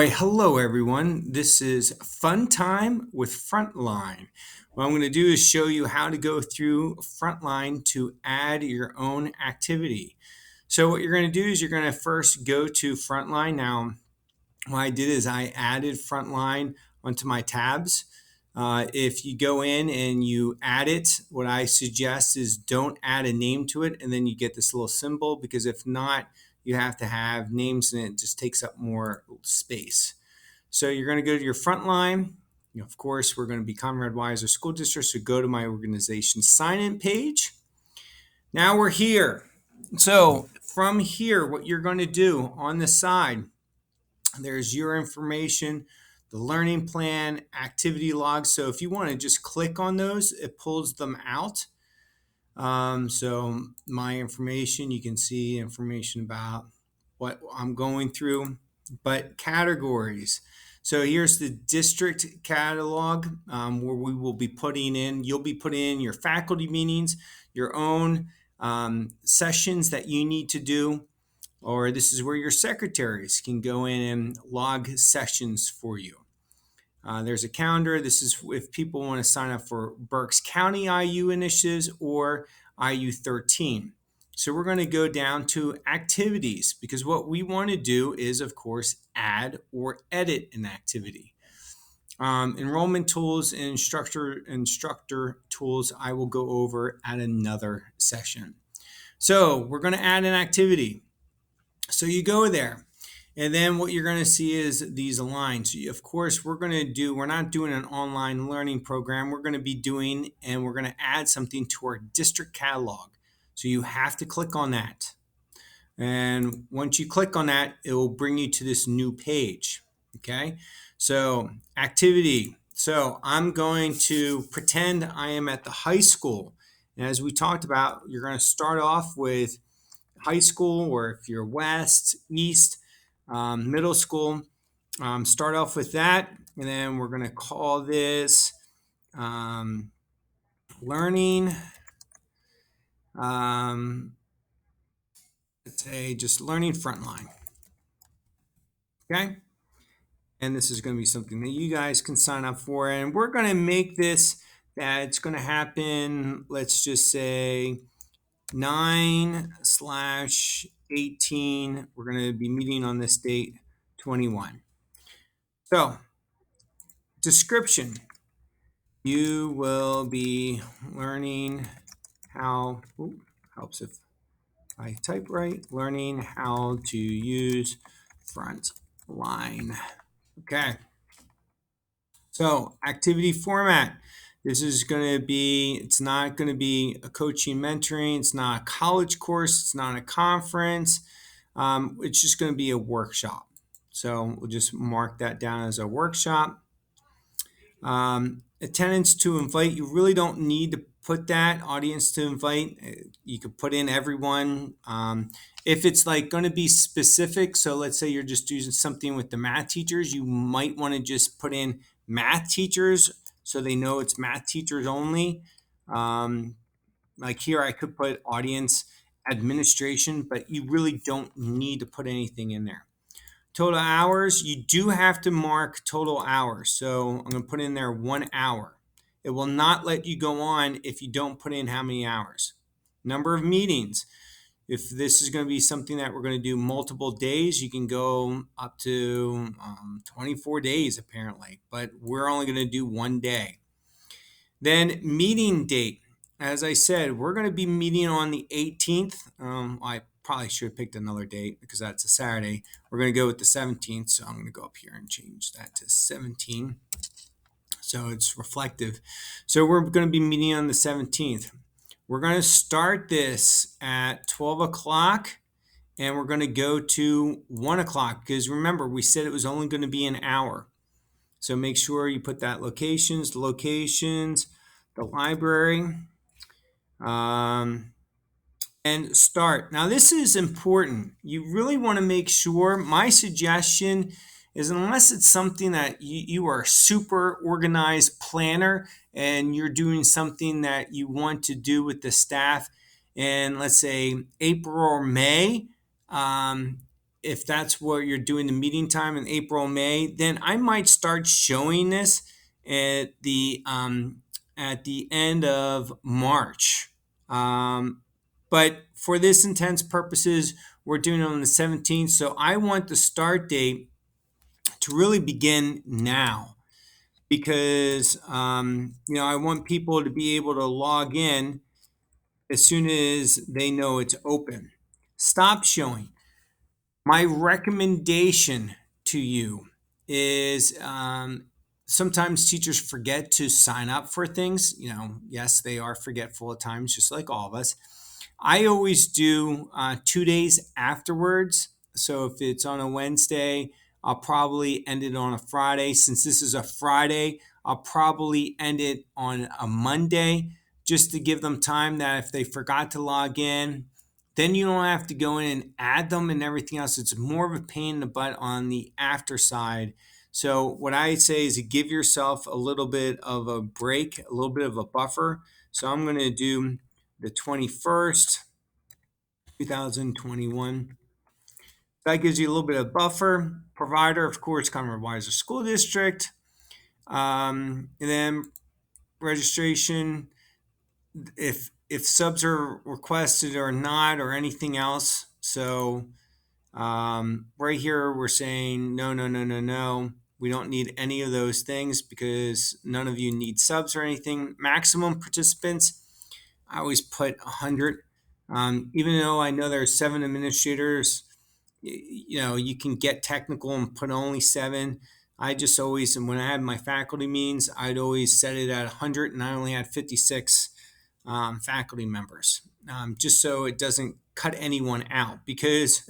Right, hello everyone. This is Fun Time with Frontline. What I'm going to do is show you how to go through Frontline to add your own activity. So what you're going to do is you're going to first go to Frontline. Now, what I did is I added Frontline onto my tabs. If you go in and you add it, what I suggest is don't add a name to it, and then you get this little symbol, because if not, you have to have names and it just takes up more space. So you're going to go to your Frontline. Of course, we're going to be Conrad Weiser School District, so go to my organization sign-in page. Now we're here. So from here, what you're going to do on the side, there's your information, the learning plan, activity logs. So if you want to just click on those, it pulls them out. So my information, you can see information about what I'm going through, but categories. So here's the district catalog, where we will be putting in, you'll be putting in your faculty meetings, your own sessions that you need to do, or this is where your secretaries can go in and log sessions for you. There's a calendar. This is if people want to sign up for Berks County IU initiatives or IU 13. So we're going to go down to activities, because what we want to do is, of course, add or edit an activity. Enrollment tools and instructor tools I will go over at another session. So we're going to add an activity. So you go there. And then what you're going to see is these lines. Of course, we're not doing an online learning program. We're going to be doing, and we're going to add something to our district catalog. So you have to click on that. And once you click on that, it will bring you to this new page. Okay. So activity. So I'm going to pretend I am at the high school. And as we talked about, you're going to start off with high school, or if you're west, east, middle school. Start off with that, and then we're going to call this learning. Let's say just learning Frontline. Okay. And this is going to be something that you guys can sign up for. And we're going to make this that it's going to happen, let's just say 9/18. We're going to be meeting on this date 21. So, description. You will be learning how, helps if I type right, learning how to use Frontline. Okay. So, activity format. This is going to be, it's not going to be a coaching mentoring. It's not a college course. It's not a conference. It's just going to be a workshop. So we'll just mark that down as a workshop. Attendance to invite. You really don't need to put that. Audience to invite. You could put in everyone. If it's like going to be specific, so let's say you're just doing something with the math teachers, you might want to just put in math teachers so they know it's math teachers only. Like here, I could put audience administration, but you really don't need to put anything in there. Total hours, you do have to mark total hours. So I'm going to put in there 1 hour. It will not let you go on if you don't put in how many hours. Number of meetings. If this is going to be something that we're going to do multiple days, you can go up to 24 days apparently, but we're only going to do 1 day. Then meeting date. As I said, we're going to be meeting on the 18th. I probably should have picked another date because that's a Saturday. We're going to go with the 17th. So I'm going to go up here and change that to 17. So it's reflective. So we're going to be meeting on the 17th. We're going to start this at 12 o'clock and we're going to go to 1 o'clock because remember, we said it was only going to be an hour. So make sure you put that locations, the library, and start. Now this is important. You really want to make sure, my suggestion is unless it's something that you are a super organized planner and you're doing something that you want to do with the staff in, let's say, April or May, if that's what you're doing the meeting time in April, May, then I might start showing this at the end of March. But for this intents purposes, we're doing it on the 17th. So I want the start date to really begin now because I want people to be able to log in as soon as they know it's open. Stop showing. My recommendation to you is sometimes teachers forget to sign up for things. Yes, they are forgetful at times, just like all of us. I always do 2 days afterwards. So if it's on a Wednesday, I'll probably end it on a Friday. Since this is a Friday, I'll probably end it on a Monday just to give them time that if they forgot to log in, then you don't have to go in and add them and everything else. It's more of a pain in the butt on the after side. So what I say is to give yourself a little bit of a break, a little bit of a buffer. So I'm going to do the 21st, 2021. That gives you a little bit of buffer. Provider, of course, Conroe Weiser School District. And then registration, if subs are requested or not or anything else. So right here, we're saying no, no, no, no, no. We don't need any of those things because none of you need subs or anything. Maximum participants, I always put 100. Even though I know there are 7 administrators, you can get technical and put only 7. I just always, and when I had my faculty meetings, I'd always set it at 100, and I only had 56 faculty members, just so it doesn't cut anyone out. Because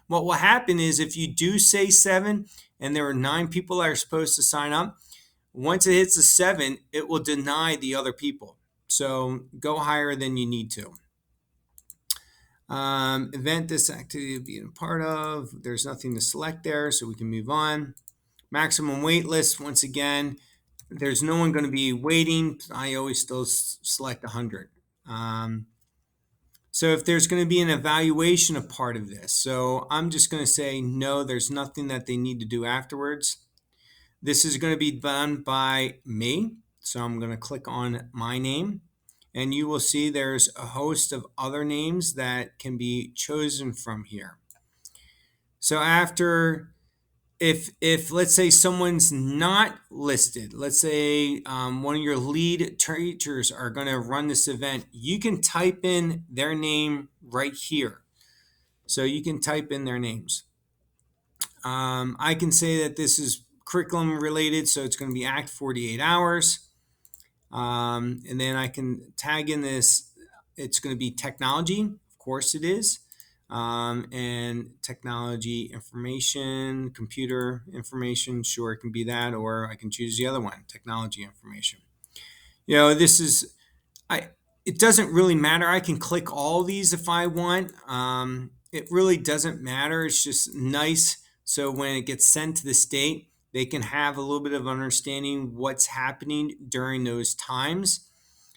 what will happen is if you do say 7 and there are 9 people that are supposed to sign up, once it hits a 7, it will deny the other people. So go higher than you need to. Event this activity to be a part of. There's nothing to select there, so we can move on. Maximum wait list, once again, there's no one going to be waiting. I always still select 100. So if there's going to be an evaluation of part of this, so I'm just going to say no, there's nothing that they need to do afterwards. This is going to be done by me. So I'm going to click on my name, and you will see there's a host of other names that can be chosen from here. So after, if let's say someone's not listed, let's say one of your lead teachers are going to run this event, you can type in their name right here. So you can type in their names. I can say that this is curriculum related, so it's going to be Act 48 hours. And then I can tag in this, it's going to be technology, of course it is, and technology information, computer information, sure, it can be that, or I can choose the other one, technology information. This is, it doesn't really matter. I can click all these if I want. It really doesn't matter. It's just nice. So when it gets sent to the state, they can have a little bit of understanding what's happening during those times.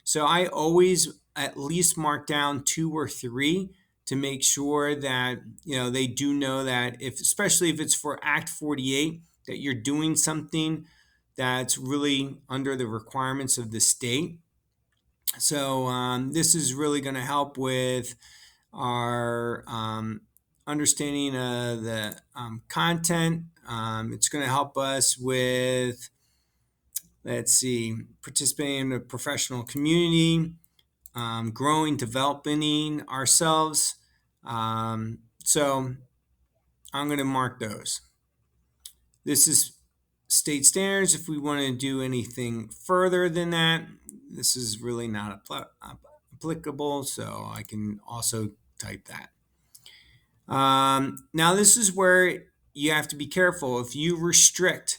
So I always at least mark down 2 or 3 to make sure that they do know that especially if it's for Act 48, that you're doing something that's really under the requirements of the state. So this is really going to help with our understanding of the content. It's going to help us with, let's see, participating in the professional community, growing, developing ourselves. So I'm going to mark those. This is state standards. If we want to do anything further than that, this is really not applicable, so I can also type that. Now this is where you have to be careful. If you restrict,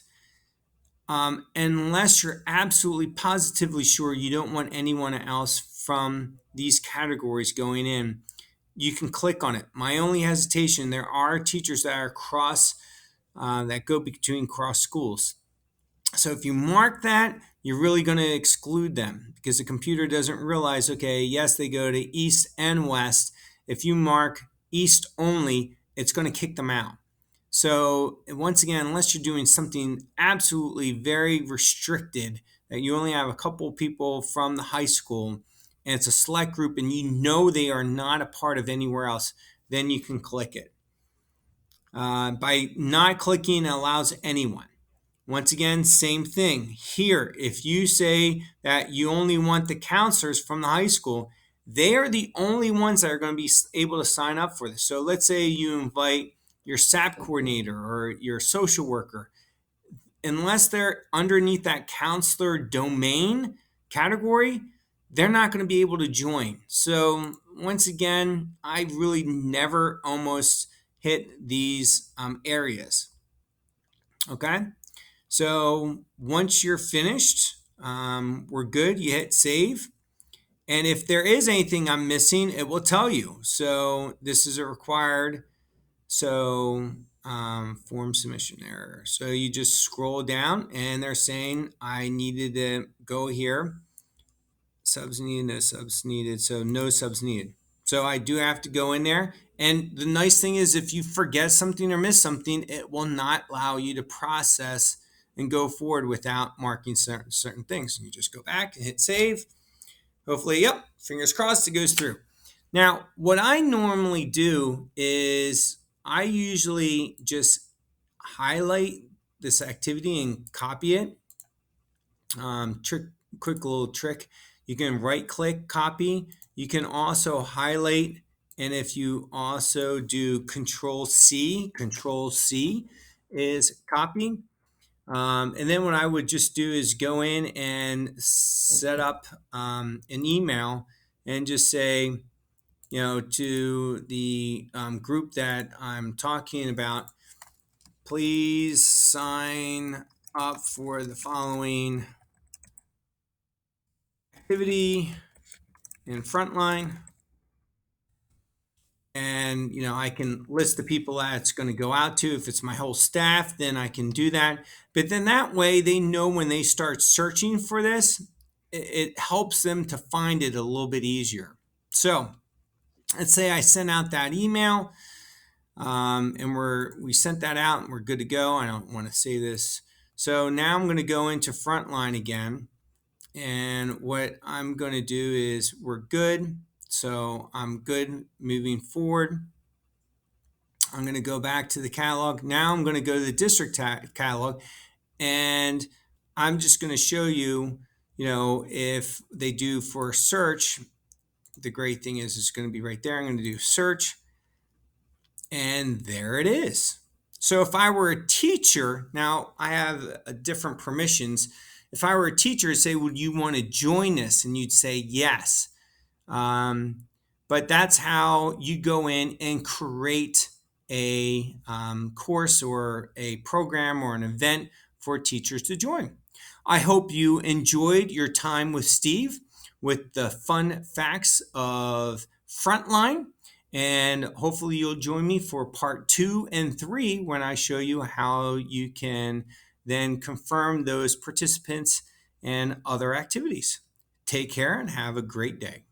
unless you're absolutely positively sure you don't want anyone else from these categories going in, you can click on it. My only hesitation, there are teachers that are that go between cross schools. So if you mark that, you're really going to exclude them because the computer doesn't realize, okay, yes, they go to East and West. If you mark East only, it's going to kick them out. So once again, unless you're doing something absolutely very restricted, that you only have a couple of people from the high school and it's a select group and you know they are not a part of anywhere else, then you can click it. By not clicking, it allows anyone. Once again, same thing. Here, if you say that you only want the counselors from the high school, they are the only ones that are going to be able to sign up for this. So let's say you invite your SAP coordinator or your social worker. Unless they're underneath that counselor domain category, they're not going to be able to join. So once again, I really never almost hit these areas. Okay. So once you're finished, we're good. You hit save. And if there is anything I'm missing, it will tell you. So this is a required. So form submission error. So you just scroll down and they're saying I needed to go here. Subs needed, no subs needed. So no subs needed. So I do have to go in there. And the nice thing is if you forget something or miss something, it will not allow you to process and go forward without marking certain things. You just go back and hit save. Hopefully, yep, fingers crossed it goes through. Now, what I normally do is I usually just highlight this activity and copy it. Quick little trick. You can right click, copy. You can also highlight. And if you also do Control C is copy. And then what I would just do is go in and set up an email and just say, to the group that I'm talking about, please sign up for the following activity in Frontline. And I can list the people that it's going to go out to. If it's my whole staff, then I can do that. But then that way they know when they start searching for this, it helps them to find it a little bit easier. So let's say I sent out that email, and we sent that out and we're good to go. I don't want to say this. So now I'm going to go into Frontline again. And what I'm going to do is we're good. So I'm good moving forward. I'm going to go back to the catalog. Now I'm going to go to the district catalog, and I'm just going to show you, if they do for search, the great thing is it's going to be right there. I'm going to do search, and there it is. So if I were a teacher, now I have different permissions. If I were a teacher, I'd say, would you want to join this? And you'd say yes. But that's how you go in and create a course or a program or an event for teachers to join. I hope you enjoyed your time with Steve with the fun facts of Frontline. And hopefully you'll join me for part 2 and 3 when I show you how you can then confirm those participants and other activities. Take care and have a great day.